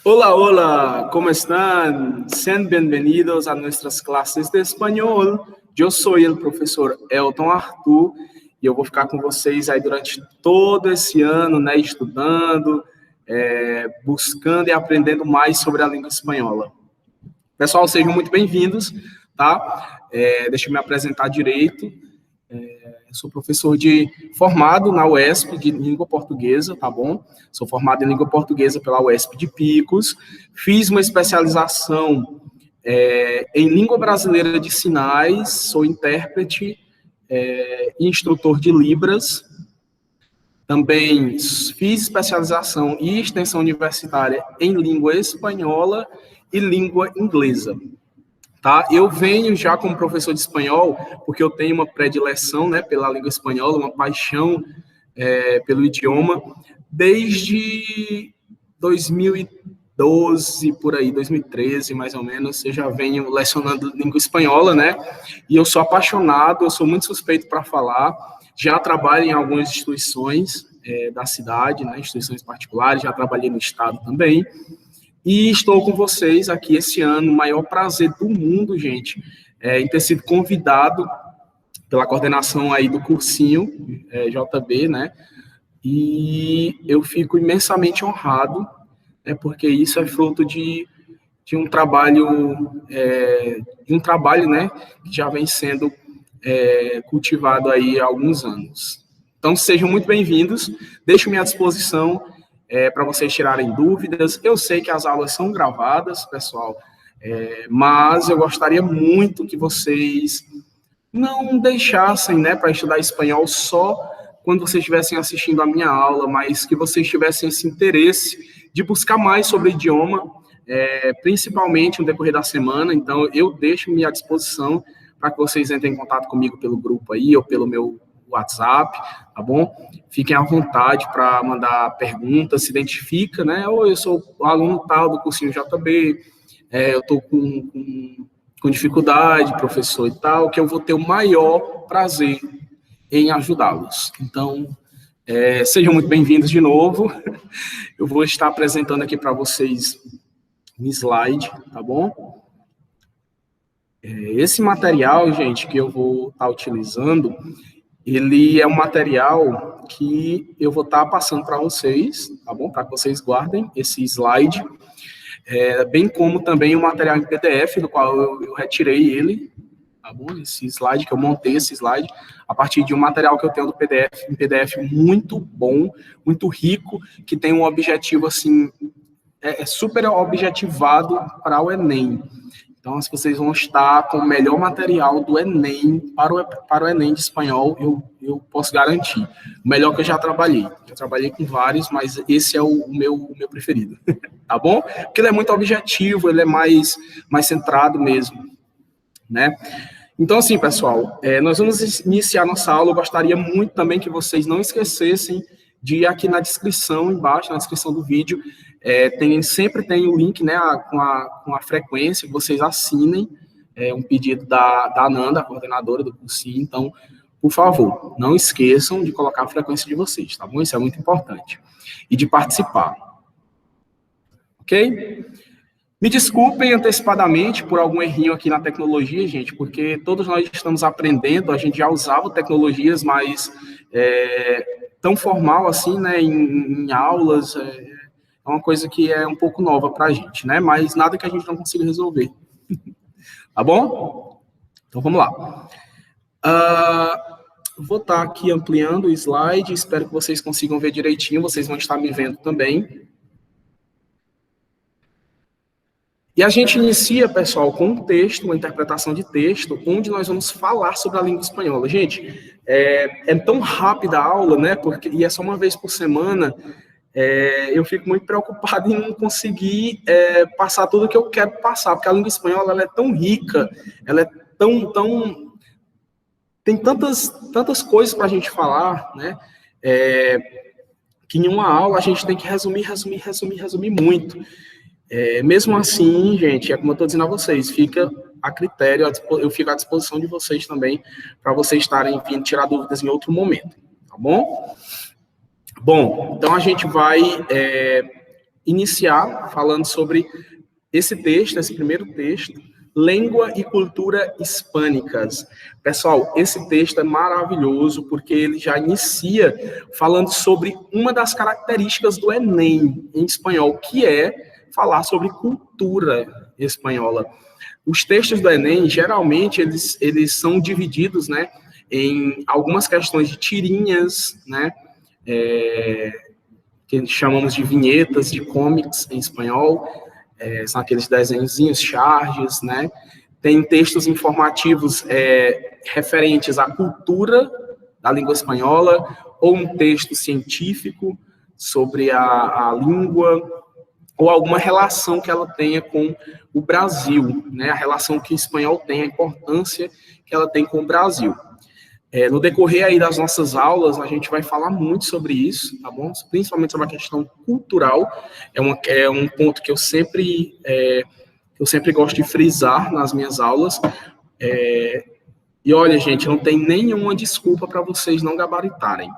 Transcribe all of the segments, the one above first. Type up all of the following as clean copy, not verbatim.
Hola, hola, ¿cómo están? Sean bienvenidos a nuestras clases de espanhol. Eu sou o professor Elton Arthur e eu vou ficar com vocês aí durante todo esse ano, né, estudando, buscando e aprendendo mais sobre a língua espanhola. Pessoal, sejam muito bem-vindos, tá? Deixa eu me apresentar direito. Eu sou professor formado na UESP de língua portuguesa, tá bom? Sou formado em língua portuguesa pela UESP de Picos. Fiz uma especialização em língua brasileira de sinais, sou intérprete e instrutor de Libras. Também fiz especialização e extensão universitária em língua espanhola e língua inglesa. Tá? Eu venho já como professor de espanhol, porque eu tenho uma predileção, né, pela língua espanhola, uma paixão pelo idioma, desde 2012, por aí, 2013, mais ou menos, eu já venho lecionando língua espanhola, né, e eu sou apaixonado, eu sou muito suspeito para falar, já trabalho em algumas instituições da cidade, né, instituições particulares, já trabalhei no estado também, e estou com vocês aqui esse ano, o maior prazer do mundo, gente, em ter sido convidado pela coordenação aí do cursinho JB, né? E eu fico imensamente honrado, né, porque isso é fruto de um trabalho, né, que já vem sendo cultivado aí há alguns anos. Então, sejam muito bem-vindos, deixo-me à disposição para vocês tirarem dúvidas. Eu sei que as aulas são gravadas, pessoal, mas eu gostaria muito que vocês não deixassem, né, para estudar espanhol só quando vocês estivessem assistindo a minha aula, mas que vocês tivessem esse interesse de buscar mais sobre o idioma, principalmente no decorrer da semana. Então, eu deixo-me à disposição para que vocês entrem em contato comigo pelo grupo aí, ou pelo meu WhatsApp, tá bom? Fiquem à vontade para mandar perguntas, se identifica, né? Ou eu sou aluno tal do cursinho JB, eu estou com dificuldade, professor e tal, que eu vou ter o maior prazer em ajudá-los. Então, sejam muito bem-vindos de novo. Eu vou estar apresentando aqui para vocês um slide, tá bom? Esse material, gente, que eu vou estar utilizando, ele é um material que eu vou estar passando para vocês, tá bom? Para que vocês guardem esse slide, bem como também o material em PDF, do qual eu retirei ele, tá bom? Esse slide, que eu montei esse slide, a partir de um material que eu tenho do PDF, um PDF muito bom, muito rico, que tem um objetivo, assim, super objetivado para o Enem. Então, se vocês vão estar com o melhor material do Enem, para o Enem de espanhol, eu posso garantir. O melhor que eu já trabalhei. Eu trabalhei com vários, mas esse é o meu preferido. Tá bom? Porque ele é muito objetivo, ele é mais centrado mesmo, né? Então, assim, pessoal, nós vamos iniciar nossa aula. Eu gostaria muito também que vocês não esquecessem de ir aqui na descrição, embaixo, na descrição do vídeo, sempre tem o link, né, com a frequência, que vocês assinem, um pedido da Ananda, a coordenadora do cursinho. Então, por favor, não esqueçam de colocar a frequência de vocês, tá bom? Isso é muito importante. E de participar. Ok? Me desculpem antecipadamente por algum errinho aqui na tecnologia, gente, porque todos nós estamos aprendendo, a gente já usava tecnologias, mas tão formal assim, né, em aulas, é uma coisa que é um pouco nova para a gente, né, mas nada que a gente não consiga resolver. Tá bom? Então, vamos lá. Vou estar aqui ampliando o slide, espero que vocês consigam ver direitinho, vocês vão estar me vendo também. E a gente inicia, pessoal, com um texto, uma interpretação de texto, onde nós vamos falar sobre a língua espanhola. Gente, é tão rápida a aula, né? E é só uma vez por semana. Eu fico muito preocupado em não conseguir passar tudo o que eu quero passar, porque a língua espanhola ela é tão rica, ela é tão tem tantas coisas para a gente falar, né? Que em uma aula a gente tem que resumir muito. Mesmo assim, gente, como eu estou dizendo a vocês, fica a critério, eu fico à disposição de vocês também, para vocês estarem vindo tirar dúvidas em outro momento, tá bom? Bom, então a gente vai iniciar falando sobre esse texto, esse primeiro texto, Língua e Cultura Hispânicas. Pessoal, esse texto é maravilhoso porque ele já inicia falando sobre uma das características do Enem em espanhol, que é falar sobre cultura espanhola. Os textos do Enem, geralmente, eles são divididos, né, em algumas questões de tirinhas, né, que chamamos de vinhetas, de comics em espanhol, são aqueles desenhozinhos, charges, né? Tem textos informativos referentes à cultura da língua espanhola, ou um texto científico sobre a língua, ou alguma relação que ela tenha com o Brasil, né? A relação que o espanhol tem, a importância que ela tem com o Brasil. No decorrer aí das nossas aulas, a gente vai falar muito sobre isso, tá bom? Principalmente sobre a questão cultural. É um ponto que eu sempre gosto de frisar nas minhas aulas. E olha, gente, não tem nenhuma desculpa para vocês não gabaritarem.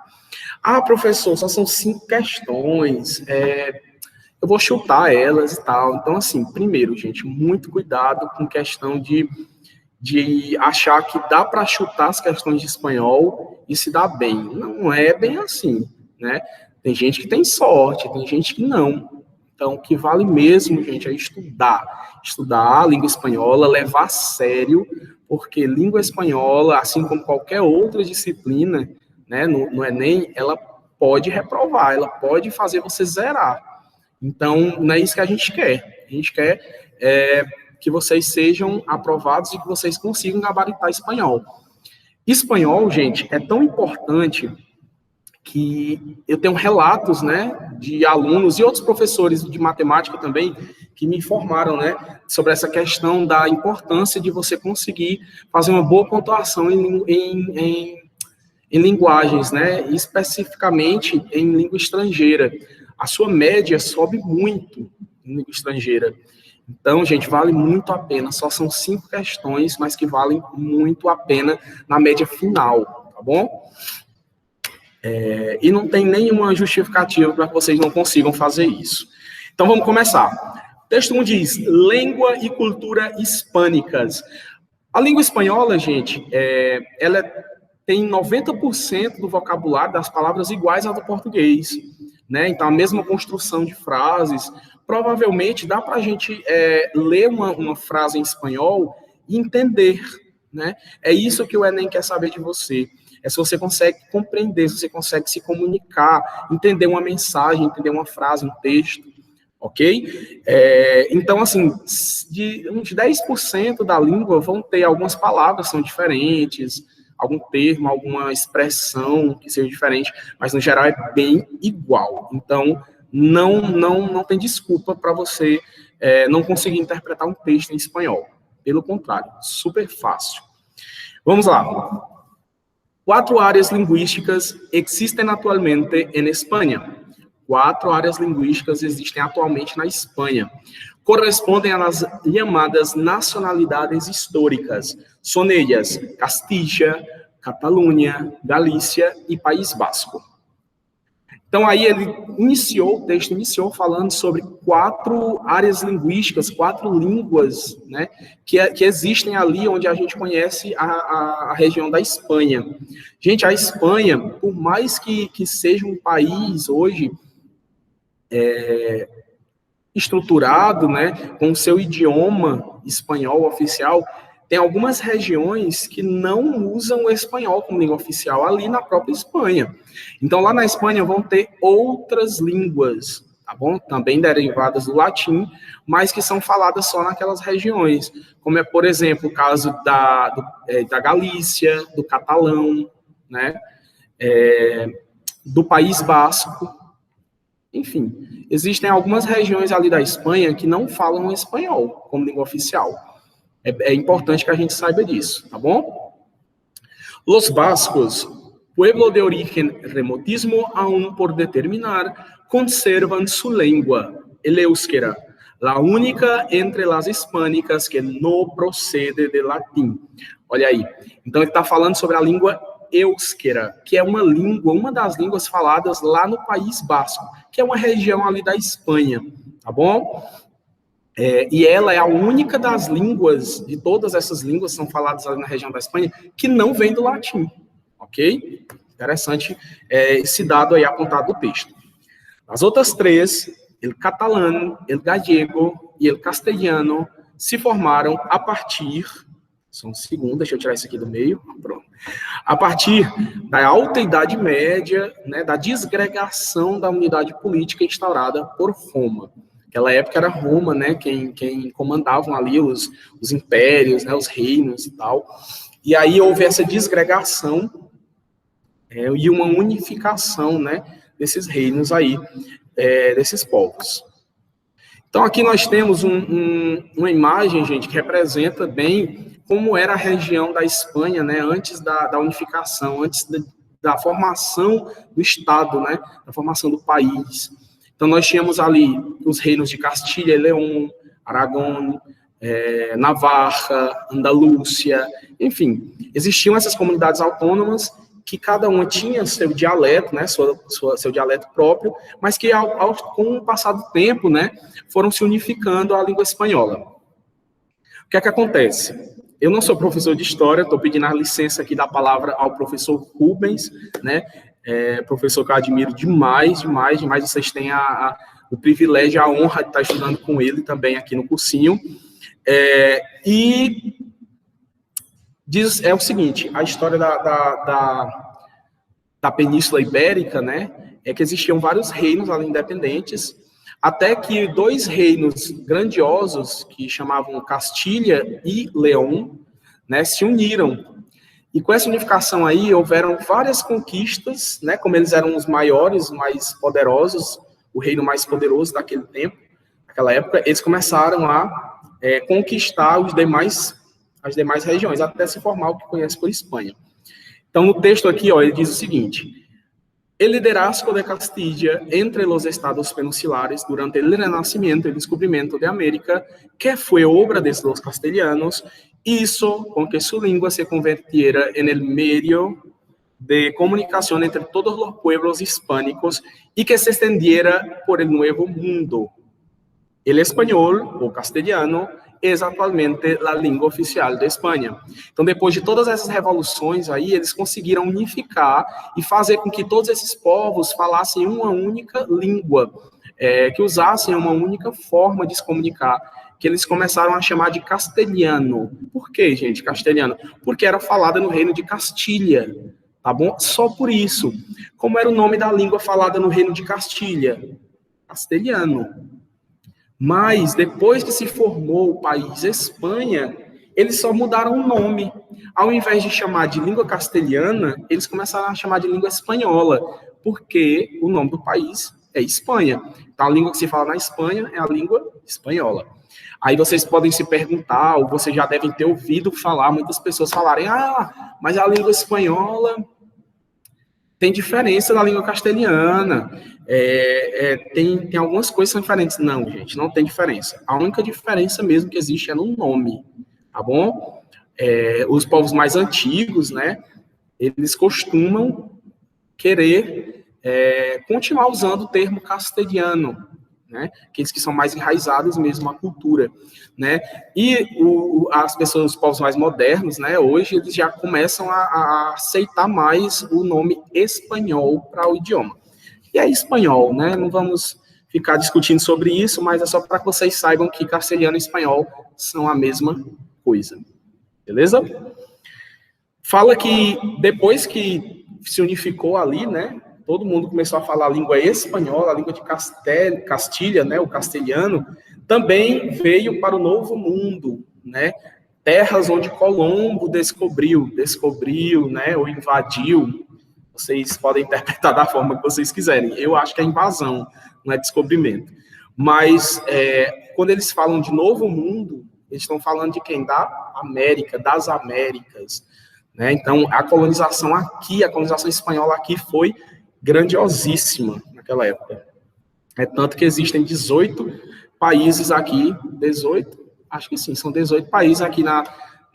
Ah, professor, só são 5 questões, eu vou chutar elas e tal. Então, assim, primeiro, gente, muito cuidado com questão de achar que dá para chutar as questões de espanhol e se dar bem. Não é bem assim, né? Tem gente que tem sorte, tem gente que não. Então, o que vale mesmo, gente, é estudar. Estudar a língua espanhola, levar a sério, porque língua espanhola, assim como qualquer outra disciplina, né, no Enem, ela pode reprovar, ela pode fazer você zerar. Então, não é isso que a gente quer. A gente quer que vocês sejam aprovados e que vocês consigam gabaritar espanhol. Espanhol, gente, é tão importante que eu tenho relatos, né, de alunos e outros professores de matemática também que me informaram, né, sobre essa questão da importância de você conseguir fazer uma boa pontuação em linguagens, né, especificamente em língua estrangeira. A sua média sobe muito em língua estrangeira. Então, gente, vale muito a pena. Só são 5 questões, mas que valem muito a pena na média final, tá bom? E não tem nenhuma justificativa para que vocês não consigam fazer isso. Então, vamos começar. O texto 1 diz, Língua e Cultura Hispânicas. A língua espanhola, gente, ela tem 90% do vocabulário das palavras iguais ao do português, né? Então, a mesma construção de frases. Provavelmente dá para a gente ler uma frase em espanhol e entender, né? É isso que o Enem quer saber de você. É se você consegue compreender, se você consegue se comunicar, entender uma mensagem, entender uma frase, um texto, ok? Então, assim, uns 10% da língua vão ter algumas palavras que são diferentes, algum termo, alguma expressão que seja diferente, mas no geral é bem igual. Então, não tem desculpa para você não conseguir interpretar um texto em espanhol. Pelo contrário, super fácil. Vamos lá. 4 áreas linguísticas existem atualmente em Espanha. 4 áreas linguísticas existem atualmente na Espanha. Correspondem às chamadas nacionalidades históricas. São elas Castilla, Catalunha, Galícia e País Basco. Então, aí o texto iniciou falando sobre 4 áreas linguísticas, 4 línguas, né, que existem ali onde a gente conhece a região da Espanha. Gente, a Espanha, por mais que seja um país hoje estruturado, né, com o seu idioma espanhol oficial, tem algumas regiões que não usam o espanhol como língua oficial ali na própria Espanha. Então, lá na Espanha vão ter outras línguas, tá bom? Também derivadas do latim, mas que são faladas só naquelas regiões, como é, por exemplo, o caso da Galícia, do catalão, né? Do País Basco. Enfim, existem algumas regiões ali da Espanha que não falam espanhol como língua oficial. É importante que a gente saiba disso, tá bom? Los vascos, pueblo de origen remotísimo aún por determinar, conservan su lengua, el euskera, la única entre las hispânicas que no procede de latim. Olha aí. Então, ele está falando sobre a língua Éusquera, que é uma das línguas faladas lá no País Basco, que é uma região ali da Espanha, tá bom? E ela é a única das línguas, de todas essas línguas que são faladas ali na região da Espanha, que não vem do latim, ok? Interessante esse dado aí apontado no texto. As outras três, o catalão, o gallego e o castelhano, se formaram a partir, só um segundo, deixa eu tirar isso aqui do meio, pronto. A partir da Alta Idade Média, né, da desgregação da unidade política instaurada por Roma. Naquela época era Roma, né, quem comandavam ali os impérios, né, os reinos e tal. E aí houve essa desgregação e uma unificação, né, desses reinos aí, desses povos. Então aqui nós temos uma imagem, gente, que representa bem como era a região da Espanha, né, antes da unificação, antes da formação do Estado, né, da formação do país. Então, nós tínhamos ali os reinos de Castilha e León, Aragão, Navarra, Andalúcia, enfim, existiam essas comunidades autônomas que cada uma tinha seu dialeto, né, seu dialeto próprio, mas que com o passar do tempo, né, foram se unificando à língua espanhola. O que é que acontece? Eu não sou professor de história, estou pedindo a licença aqui da palavra ao professor Rubens, né, professor que eu admiro demais, demais, demais. Vocês têm o privilégio, a honra de estar estudando com ele também aqui no cursinho. E diz o seguinte, a história da Península Ibérica, né, é que existiam vários reinos ali independentes, até que dois reinos grandiosos, que chamavam Castilha e León, né, se uniram. E com essa unificação aí, houveram várias conquistas, né, como eles eram os maiores, mais poderosos, o reino mais poderoso daquele tempo, naquela época, eles começaram a conquistar as demais regiões, até se formar o que conhece por Espanha. Então, no texto aqui, ó, ele diz o seguinte: el liderazgo de Castilla entre los estados peninsulares durante el renacimiento y descubrimiento de América, que fue obra de los castellanos, hizo con que su lengua se convirtiera en el medio de comunicación entre todos los pueblos hispánicos y que se extendiera por el Nuevo Mundo. El español, o castellano, é atualmente a língua oficial da Espanha. Então, depois de todas essas revoluções aí, eles conseguiram unificar e fazer com que todos esses povos falassem uma única língua, que usassem uma única forma de se comunicar, que eles começaram a chamar de castelhano. Por quê, gente, castelhano? Porque era falada no reino de Castilha, tá bom? Só por isso. Como era o nome da língua falada no reino de Castilha? Castelhano. Mas, depois que se formou o país Espanha, eles só mudaram o nome. Ao invés de chamar de língua castelhana, eles começaram a chamar de língua espanhola, porque o nome do país é Espanha. Então, a língua que se fala na Espanha é a língua espanhola. Aí vocês podem se perguntar, ou vocês já devem ter ouvido falar, muitas pessoas falarem, mas a língua espanhola tem diferença da língua castelhana, tem algumas coisas que são diferentes. Não, gente, não tem diferença. A única diferença mesmo que existe é no nome, tá bom? Os povos mais antigos, né, eles costumam querer continuar usando o termo castelhano, né, aqueles que são mais enraizados mesmo à cultura, né, e as pessoas, os povos mais modernos, né, hoje eles já começam a aceitar mais o nome espanhol para o idioma. E é espanhol, né, não vamos ficar discutindo sobre isso, mas é só para que vocês saibam que castelhano e espanhol são a mesma coisa, beleza? Fala que depois que se unificou ali, né, todo mundo começou a falar a língua espanhola, a língua de Castilha, né, o castelhano, também veio para o Novo Mundo, né, terras onde Colombo descobriu, né, ou invadiu. Vocês podem interpretar da forma que vocês quiserem. Eu acho que é invasão, não é descobrimento. Mas, quando eles falam de Novo Mundo, eles estão falando de quem? Da América, das Américas, né? Então, a colonização espanhola aqui foi grandiosíssima naquela época. Tanto que existem 18 países aqui, 18, acho que sim, são 18 países aqui na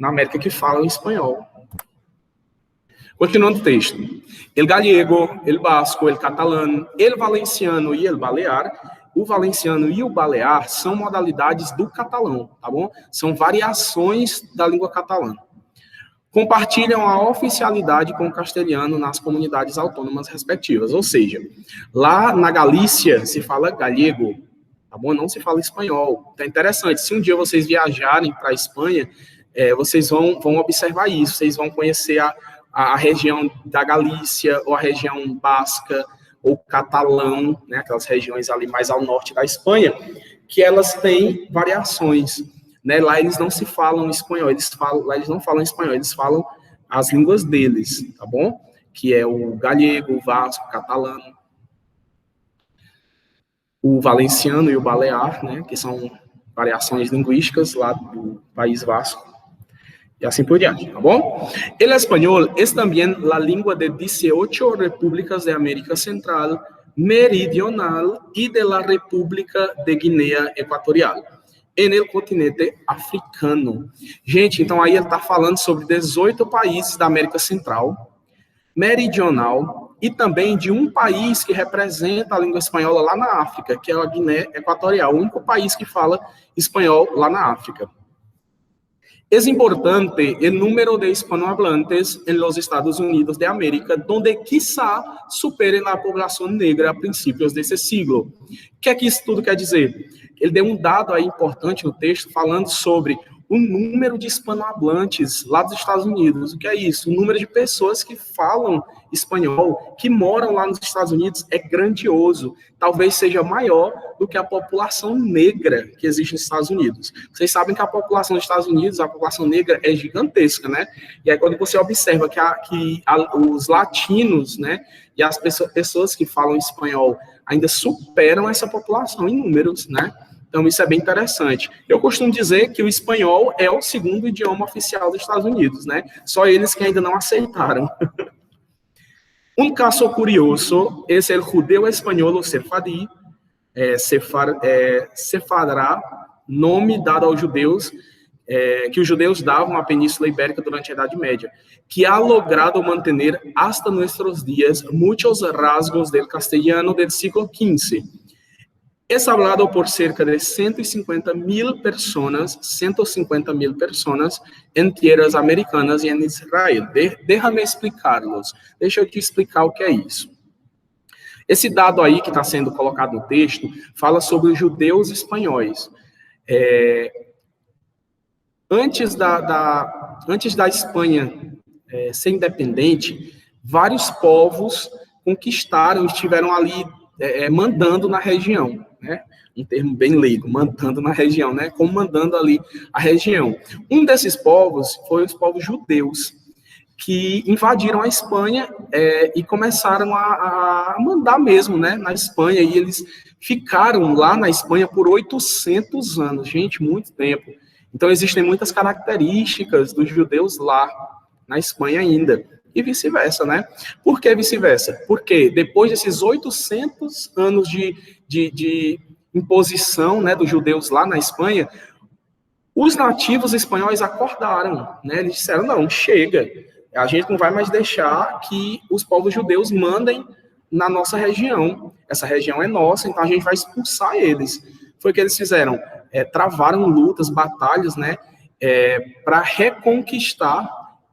América que falam espanhol. Continuando o texto. El gallego, el basco, el catalán, el valenciano e el balear. O valenciano e o balear são modalidades do catalão, tá bom? São variações da língua catalã. Compartilham a oficialidade com o castelhano nas comunidades autônomas respectivas. Ou seja, lá na Galícia se fala gallego, tá bom? Não se fala espanhol. Então é interessante, se um dia vocês viajarem para a Espanha, vocês vão observar isso, vocês vão conhecer a região da Galícia, ou a região basca, ou catalão, né, aquelas regiões ali mais ao norte da Espanha, que elas têm variações, né? Lá eles não se falam espanhol, lá eles não falam espanhol, eles falam as línguas deles, tá bom? Que é o gallego, o vasco, o catalão, o valenciano e o balear, né, que são variações linguísticas lá do País Vasco, e assim por diante, tá bom? El espanhol es también la lengua de 18 repúblicas de América Central, Meridional y de la República de Guinea Equatorial, en el continente africano. Gente, então aí ele está falando sobre 18 países da América Central, Meridional, e também de um país que representa a língua espanhola lá na África, que é a Guiné Equatorial, o único país que fala espanhol lá na África. Es importante el número de hispanohablantes en los Estados Unidos de América, donde quizá superen la población negra a principios desse siglo. O que é que isso tudo quer dizer? Ele deu um dado aí importante no texto, falando sobre o número de hispanohablantes lá dos Estados Unidos. O que é isso? O número de pessoas que falam espanhol, que moram lá nos Estados Unidos, é grandioso. Talvez seja maior do que a população negra que existe nos Estados Unidos. Vocês sabem que a população dos Estados Unidos, a população negra, é gigantesca, né? E aí quando você observa que os latinos, né, e as pessoas que falam espanhol ainda superam essa população em números, né? Então, isso é bem interessante. Eu costumo dizer que o espanhol é o segundo idioma oficial dos Estados Unidos, né? Só eles que ainda não aceitaram. Um caso curioso é o judeu espanhol sefardí, Sefará, nome dado aos judeus, que os judeus davam à Península Ibérica durante a Idade Média, que ha logrado mantener hasta nuestros días muchos rasgos del castellano del siglo XV. Es hablado por cerca de 150.000 personas en tierras americanas e em Israel. Déjame explicar-los. Deixa eu te explicar o que é isso. Esse dado aí que está sendo colocado no texto fala sobre os judeus espanhóis. Antes da Espanha ser independente, vários povos conquistaram, estiveram ali mandando na região, né? Um termo bem leigo, mandando na região, né? Comandando ali a região. Um desses povos foi os povos judeus, que invadiram a Espanha e começaram a mandar mesmo, né, na Espanha, e eles ficaram lá na Espanha por 800 anos, gente, muito tempo. Então, existem muitas características dos judeus lá na Espanha ainda, e vice-versa, né? Por que vice-versa? Porque depois desses 800 anos de imposição, né, dos judeus lá na Espanha, os nativos espanhóis acordaram, né? Eles disseram, não, chega, a gente não vai mais deixar que os povos judeus mandem na nossa região. Essa região é nossa, então a gente vai expulsar eles. Foi o que eles fizeram. Travaram lutas, batalhas, né, para reconquistar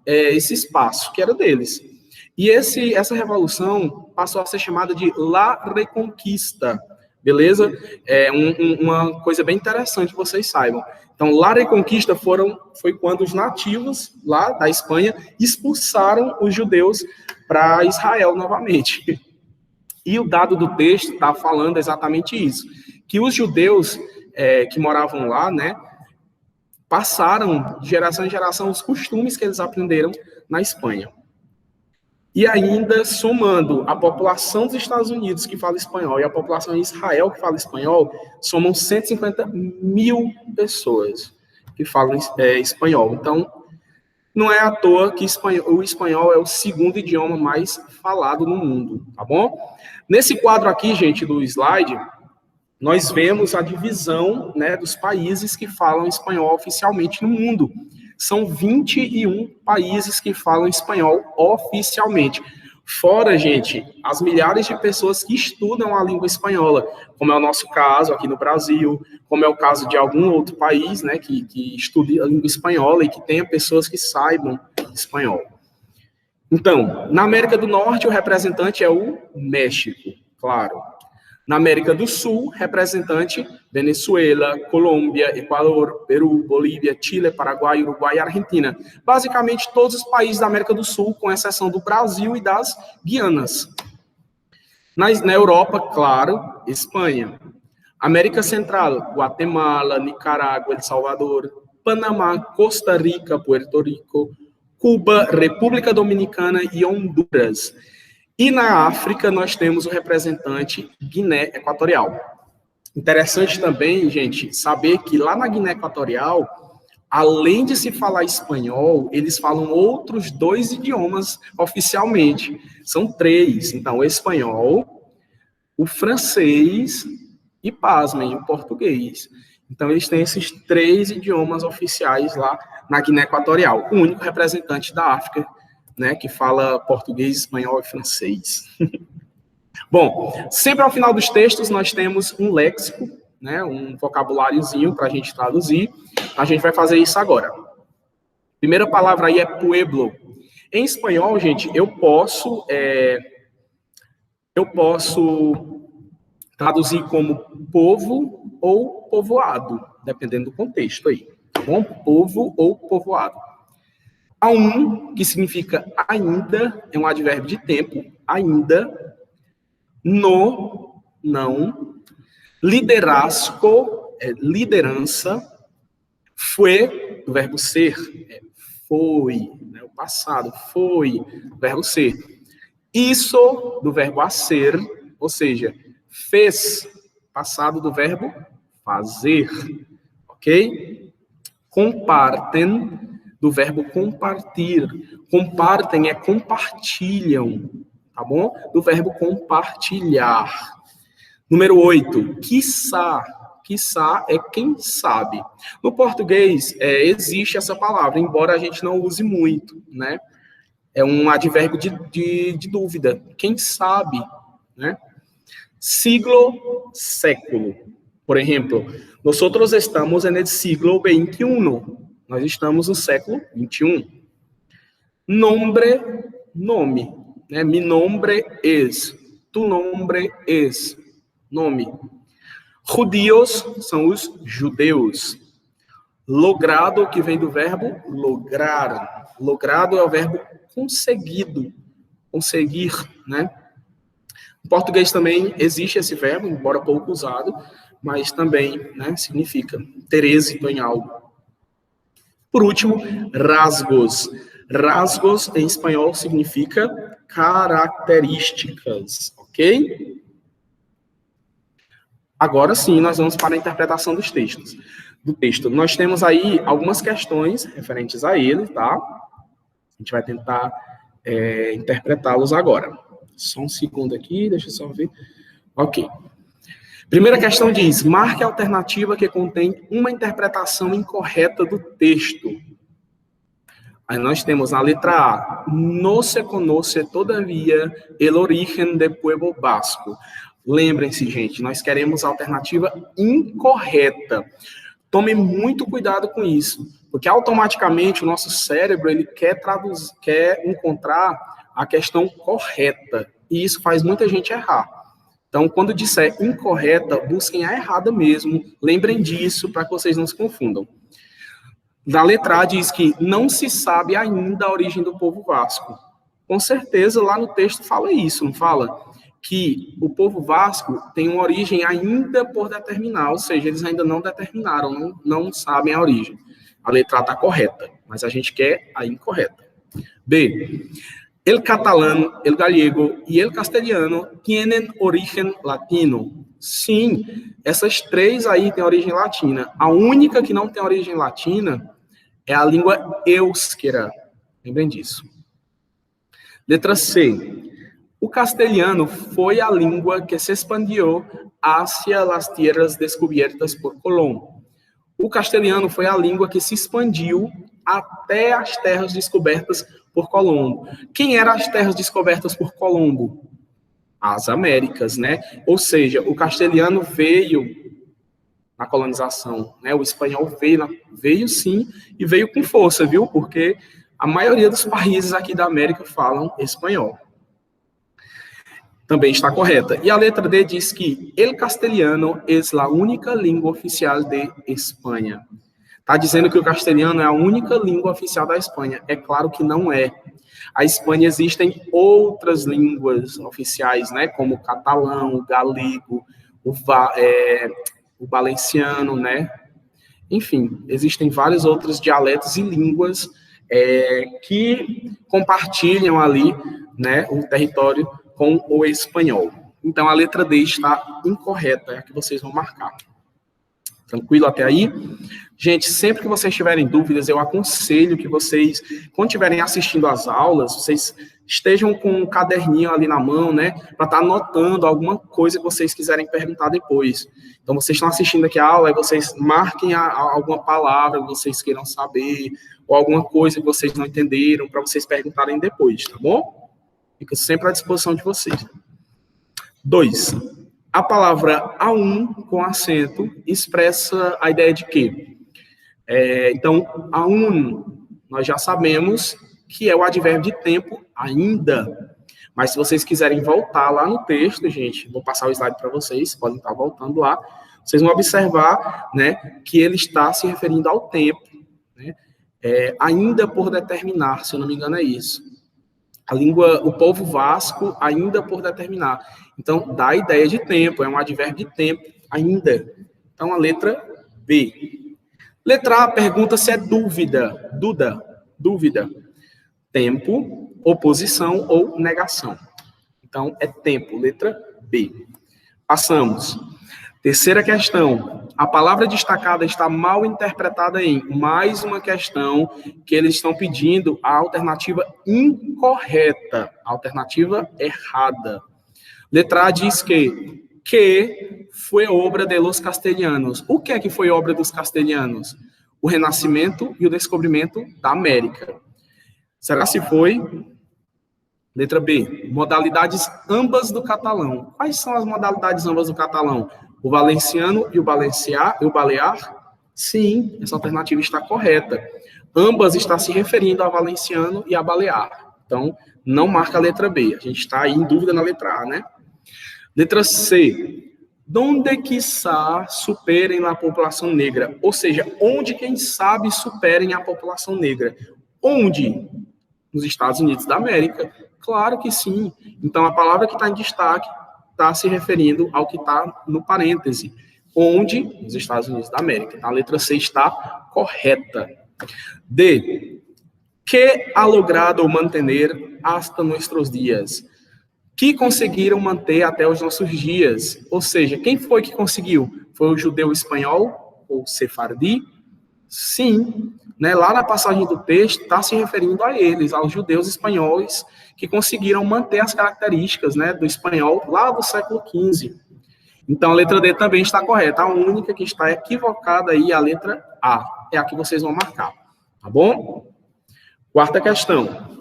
esse espaço que era deles. E essa revolução passou a ser chamada de La Reconquista, beleza? Uma coisa bem interessante que vocês saibam. Então, La Reconquista foi quando os nativos lá da Espanha expulsaram os judeus para Israel novamente. E o dado do texto está falando exatamente isso, que os judeus que moravam lá, né, passaram de geração em geração os costumes que eles aprenderam na Espanha. E ainda, somando a população dos Estados Unidos que fala espanhol e a população de Israel que fala espanhol, somam 150.000 pessoas que falam espanhol. Então, não é à toa que o espanhol é o segundo idioma mais falado no mundo, tá bom? Nesse quadro aqui, gente, do slide, nós vemos a divisão, né, dos países que falam espanhol oficialmente no mundo. são 21 países que falam espanhol oficialmente. Fora, gente, as milhares de pessoas que estudam a língua espanhola, como é o nosso caso aqui no Brasil, como é o caso de algum outro país, né, que estude a língua espanhola e que tenha pessoas que saibam espanhol. Então, na América do Norte, o representante é o México, claro. Na América do Sul, representante Venezuela, Colômbia, Equador, Peru, Bolívia, Chile, Paraguai, Uruguai e Argentina. Basicamente, todos os países da América do Sul, com exceção do Brasil e das Guianas. Na Europa, claro, Espanha. América Central, Guatemala, Nicarágua, El Salvador, Panamá, Costa Rica, Puerto Rico, Cuba, República Dominicana e Honduras. E na África, nós temos o representante Guiné Equatorial. Interessante também, gente, saber que lá na Guiné Equatorial, além de se falar espanhol, eles falam outros 2 idiomas oficialmente. São 3. Então, o espanhol, o francês e, pasmem, o português. Então, eles têm esses 3 idiomas oficiais lá na Guiné Equatorial. O único representante da África, né, que fala português, espanhol e francês. Bom, sempre ao final dos textos nós temos um léxico, né, um vocabuláriozinho para a gente traduzir. A gente vai fazer isso agora. Primeira palavra aí é pueblo. Em espanhol, gente, eu posso traduzir como povo ou povoado, dependendo do contexto aí, tá bom? Povo ou povoado. Aún, que significa ainda, é um advérbio de tempo, ainda. No, não. Liderazgo, liderança. Foi, do verbo ser, foi, né, o passado, foi, do verbo ser. Isso, do verbo hacer, ou seja, fez, passado do verbo fazer, ok? Compartem, do verbo compartir. Compartem é compartilham, tá bom? Do verbo compartilhar. Número 8, quiçá. Quiçá é quem sabe. No português, existe essa palavra, embora a gente não use muito, né? É um advérbio de dúvida. Quem sabe, né? Siglo, século. Por exemplo, nós estamos no siglo XXI. Nós estamos no século XXI. Nombre, nome. Né? Mi nombre es. Tu nombre es. Nome. Judíos são os judeus. Logrado, que vem do verbo lograr. Logrado é o verbo conseguido. Conseguir, né? Em português também existe esse verbo, embora pouco usado, mas também, né, significa ter êxito em algo. Por último, rasgos. Rasgos, em espanhol, significa características, ok? Agora sim, nós vamos para a interpretação dos textos. Do texto. Nós temos aí algumas questões referentes a ele, tá? A gente vai tentar interpretá-los agora. Só um segundo aqui, deixa eu só ver. Ok. Primeira questão diz, marque a alternativa que contém uma interpretação incorreta do texto. Aí nós temos na letra A, no se conoce todavía el origen del pueblo vasco. Lembrem-se, gente, nós queremos a alternativa incorreta. Tome muito cuidado com isso, porque automaticamente o nosso cérebro ele quer encontrar a questão correta, e isso faz muita gente errar. Então, quando disser incorreta, busquem a errada mesmo, lembrem disso para que vocês não se confundam. Na letra A diz que não se sabe ainda a origem do povo vasco. Com certeza, lá no texto fala isso, não fala? Que o povo vasco tem uma origem ainda por determinar, ou seja, eles ainda não determinaram, não sabem a origem. A letra A está correta, mas a gente quer a incorreta. B. El catalán, el gallego e el castelhano tienen origen latino. Sim, essas 3 aí têm origem latina. A única que não tem origem latina é a língua éusquera. Lembrem disso. Letra C. O castelhano foi a língua que se expandiu hacia las tierras descubiertas por Colón. O castelhano foi a língua que se expandiu até as terras descobertas por Colombo. Quem eram as terras descobertas por Colombo? As Américas, né? Ou seja, o castelhano veio na colonização, né? O espanhol veio sim, e veio com força, viu? Porque a maioria dos países aqui da América falam espanhol. Também está correta. E a letra D diz que el castelhano es la única língua oficial de Espanha. Está dizendo que o castelhano é a única língua oficial da Espanha. É claro que não é. A Espanha existem outras línguas oficiais, né? Como o catalão, o galego, o valenciano, né? Enfim, existem vários outros dialetos e línguas que compartilham ali, né, o território com o espanhol. Então, a letra D está incorreta, é a que vocês vão marcar. Tranquilo até aí? Gente, sempre que vocês tiverem dúvidas, eu aconselho que vocês, quando estiverem assistindo às aulas, vocês estejam com um caderninho ali na mão, né, para estar anotando alguma coisa que vocês quiserem perguntar depois. Então, vocês estão assistindo aqui a aula, aí vocês marquem alguma palavra que vocês queiram saber, ou alguma coisa que vocês não entenderam, para vocês perguntarem depois, tá bom? Fica sempre à disposição de vocês. 2. A palavra aún, com acento, expressa a ideia de quê? Então, aún, nós já sabemos que é o advérbio de tempo ainda. Mas se vocês quiserem voltar lá no texto, gente, vou passar o slide para vocês, podem estar voltando lá, vocês vão observar, né, que ele está se referindo ao tempo, né, ainda por determinar, se eu não me engano é isso. A língua, o povo vasco, ainda por determinar. Então, dá a ideia de tempo, é um advérbio de tempo, ainda. Então, a letra B. Letra A pergunta se é dúvida, dúvida. Tempo, oposição ou negação. Então, é tempo, letra B. Passamos. Terceira questão. A palavra destacada está mal interpretada em mais uma questão que eles estão pedindo a alternativa incorreta, a alternativa errada. Letra A diz que foi obra de los castelhanos. O que é que foi obra dos castelhanos? O renascimento e o descobrimento da América. Será se foi? Letra B. Modalidades ambas do catalão. Quais são as modalidades ambas do catalão? O valenciano e o balear? Sim, essa alternativa está correta. Ambas está se referindo ao valenciano e a balear. Então, não marca a letra B. A gente está aí em dúvida na letra A, né? Letra C. Donde quizá superem a população negra. Ou seja, onde, quem sabe, superem a população negra. Onde? Nos Estados Unidos da América. Claro que sim. Então, a palavra que está em destaque está se referindo ao que está no parêntese. Onde? Nos Estados Unidos da América. Então, a letra C está correta. D. Que ha logrado mantener hasta nuestros dias. Que conseguiram manter até os nossos dias. Ou seja, quem foi que conseguiu? Foi o judeu espanhol, ou sefardi? Sim. Né? Lá na passagem do texto, está se referindo a eles, aos judeus espanhóis, que conseguiram manter as características, né, do espanhol lá do século XV. Então, a letra D também está correta. A única que está equivocada aí é a letra A. É a que vocês vão marcar. Tá bom? Quarta questão.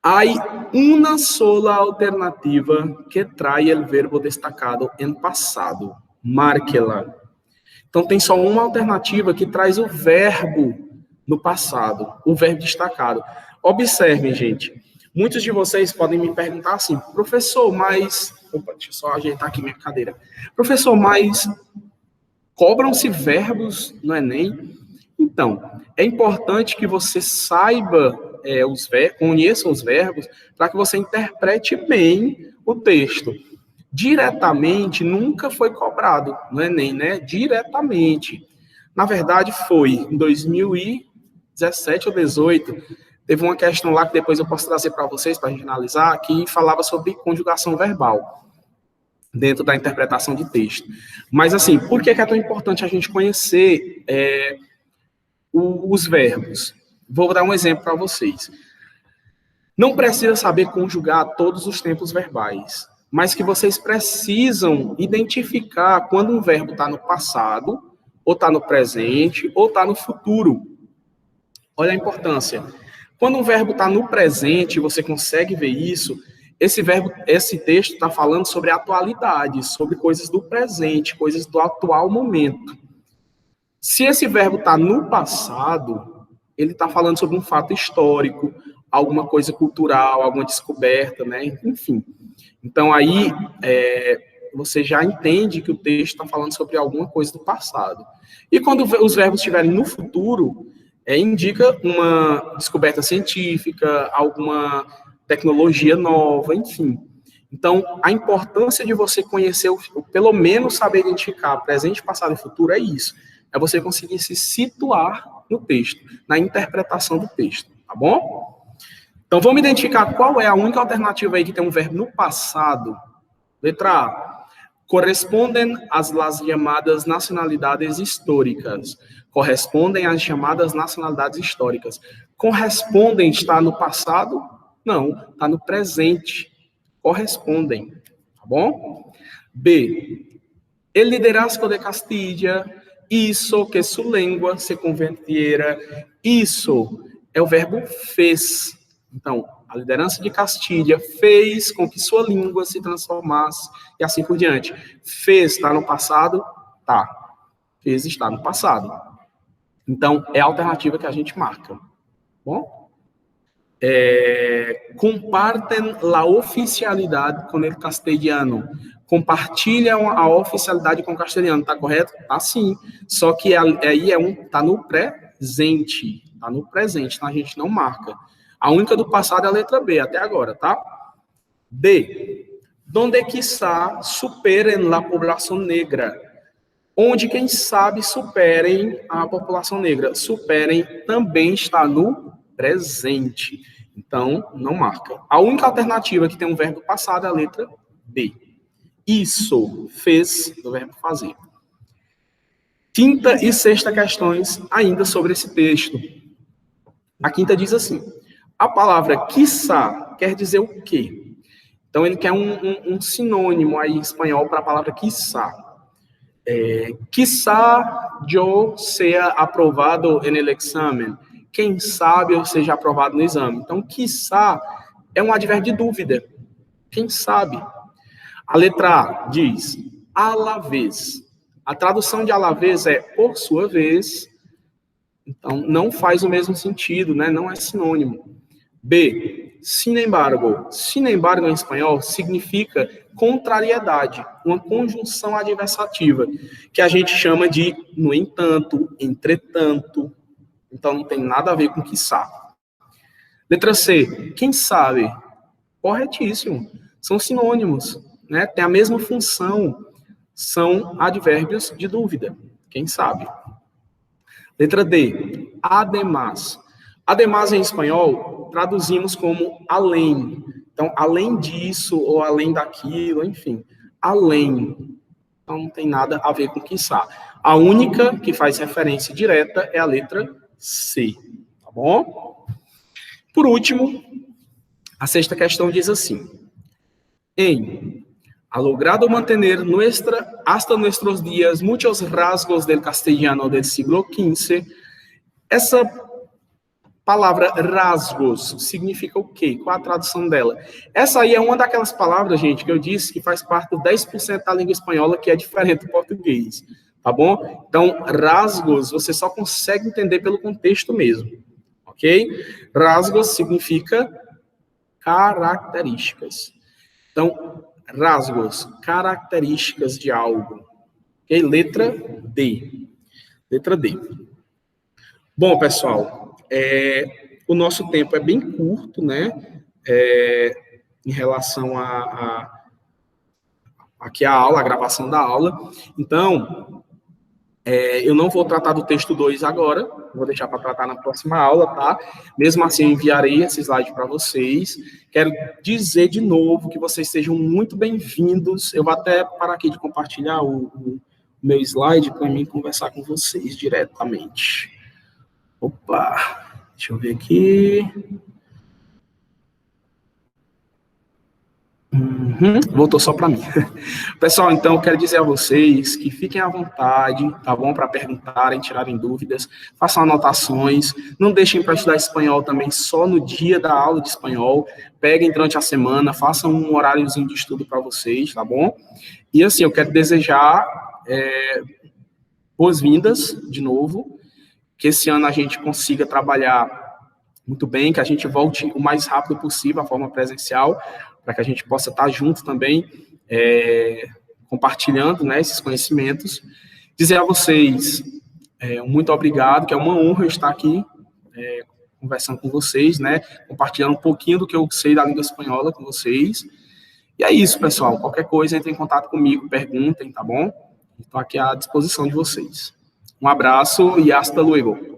Hay una sola alternativa que trae el verbo destacado en pasado. Márquela. Então, tem só uma alternativa que traz o verbo no passado, o verbo destacado. Observem, gente. Muitos de vocês podem me perguntar assim, professor, mas... Opa, deixa eu só ajeitar aqui minha cadeira. Professor, mas cobram-se verbos no Enem? Então, é importante que você saiba, conheça os verbos, para que você interprete bem o texto. Diretamente, nunca foi cobrado no Enem, né? Diretamente. Na verdade, foi em 2017 ou 2018, teve uma questão lá que depois eu posso trazer para vocês, para a gente analisar, que falava sobre conjugação verbal, dentro da interpretação de texto. Mas, assim, por que é tão importante a gente conhecer os verbos? Vou dar um exemplo para vocês. Não precisa saber conjugar todos os tempos verbais, mas que vocês precisam identificar quando um verbo está no passado, ou está no presente, ou está no futuro. Olha a importância. Quando um verbo está no presente, você consegue ver isso, esse texto está falando sobre atualidade, sobre coisas do presente, coisas do atual momento. Se esse verbo está no passado, ele está falando sobre um fato histórico, alguma coisa cultural, alguma descoberta, né? Enfim. Então, aí, você já entende que o texto está falando sobre alguma coisa do passado. E quando os verbos estiverem no futuro, indica uma descoberta científica, alguma tecnologia nova, enfim. Então, a importância de você conhecer, pelo menos saber identificar presente, passado e futuro é isso. É você conseguir se situar no texto, na interpretação do texto, tá bom? Então, vamos identificar qual é a única alternativa aí que tem um verbo no passado. Letra A. Correspondem às chamadas nacionalidades históricas. Correspondem às chamadas nacionalidades históricas. Correspondem está no passado? Não, está no presente. Correspondem, tá bom? B. El liderazgo de Castilla hizo que su lengua se convirtiera. Isso é o verbo fez. Então, a liderança de Castilha fez com que sua língua se transformasse e assim por diante. Fez está no passado? Tá. Fez está no passado. Então, é a alternativa que a gente marca. Bom? Compartem la oficialidade com o castelhano. Compartilham a oficialidade com o castelhano, tá correto? Tá sim. Só que aí tá no presente. Tá no presente, então a gente não marca. A única do passado é a letra B, até agora, tá? D. Donde quizá superem la população negra. Onde, quem sabe, superem a população negra. Superem também está no presente. Então, não marca. A única alternativa que tem um verbo passado é a letra B. Isso, fez, do verbo fazer. Quinta e sexta questões ainda sobre esse texto. A quinta diz assim: a palavra quiçá quer dizer o quê? Então, ele quer um sinônimo aí em espanhol para a palavra quiçá. Quiçá eu seja aprovado no exame. Quem sabe eu seja aprovado no exame. Então, quiçá é um advérbio de dúvida. Quem sabe? A letra A diz à la vez. A tradução de à la vez é por sua vez. Então, não faz o mesmo sentido, né? Não é sinônimo. B. Sin embargo. Sin embargo, em espanhol, significa contrariedade, uma conjunção adversativa, que a gente chama de no entanto, entretanto. Então, não tem nada a ver com quiçá. Letra C. Quem sabe? Corretíssimo. São sinônimos, né? Tem a mesma função. São advérbios de dúvida. Quem sabe? Letra D. Además. Además, em espanhol, traduzimos como além. Então, além disso, ou além daquilo, enfim. Além. Então, não tem nada a ver com quiçá. A única que faz referência direta é a letra C. Tá bom? Por último, a sexta questão diz assim. Ha logrado mantener hasta nuestros días muchos rasgos del castellano del siglo XV. Essa palavra rasgos significa o quê? Qual a tradução dela? Essa aí é uma daquelas palavras, gente, que eu disse que faz parte do 10% da língua espanhola, que é diferente do português, tá bom? Então, rasgos você só consegue entender pelo contexto mesmo, ok? Rasgos significa características. Então, rasgos, características de algo. Ok? Letra D. Letra D. Bom, pessoal, o nosso tempo é bem curto, né? Em relação aqui a aula, a gravação da aula. Então, eu não vou tratar do texto 2 agora, vou deixar para tratar na próxima aula, tá? Mesmo assim, eu enviarei esse slide para vocês. Quero dizer de novo que vocês sejam muito bem-vindos. Eu vou até parar aqui de compartilhar o meu slide para mim conversar com vocês diretamente. Opa, deixa eu ver aqui. Voltou só para mim. Pessoal, então, eu quero dizer a vocês que fiquem à vontade, tá bom? Para perguntarem, tirarem dúvidas, façam anotações, não deixem para estudar espanhol também só no dia da aula de espanhol, peguem durante a semana, façam um horáriozinho de estudo para vocês, tá bom? E assim, eu quero desejar boas-vindas de novo, que esse ano a gente consiga trabalhar muito bem, que a gente volte o mais rápido possível à forma presencial, para que a gente possa estar junto também, compartilhando, né, esses conhecimentos. Dizer a vocês muito obrigado, que é uma honra estar aqui conversando com vocês, né, compartilhando um pouquinho do que eu sei da língua espanhola com vocês. E é isso, pessoal. Qualquer coisa, entre em contato comigo, perguntem, tá bom? Estou aqui à disposição de vocês. Um abraço e hasta luego.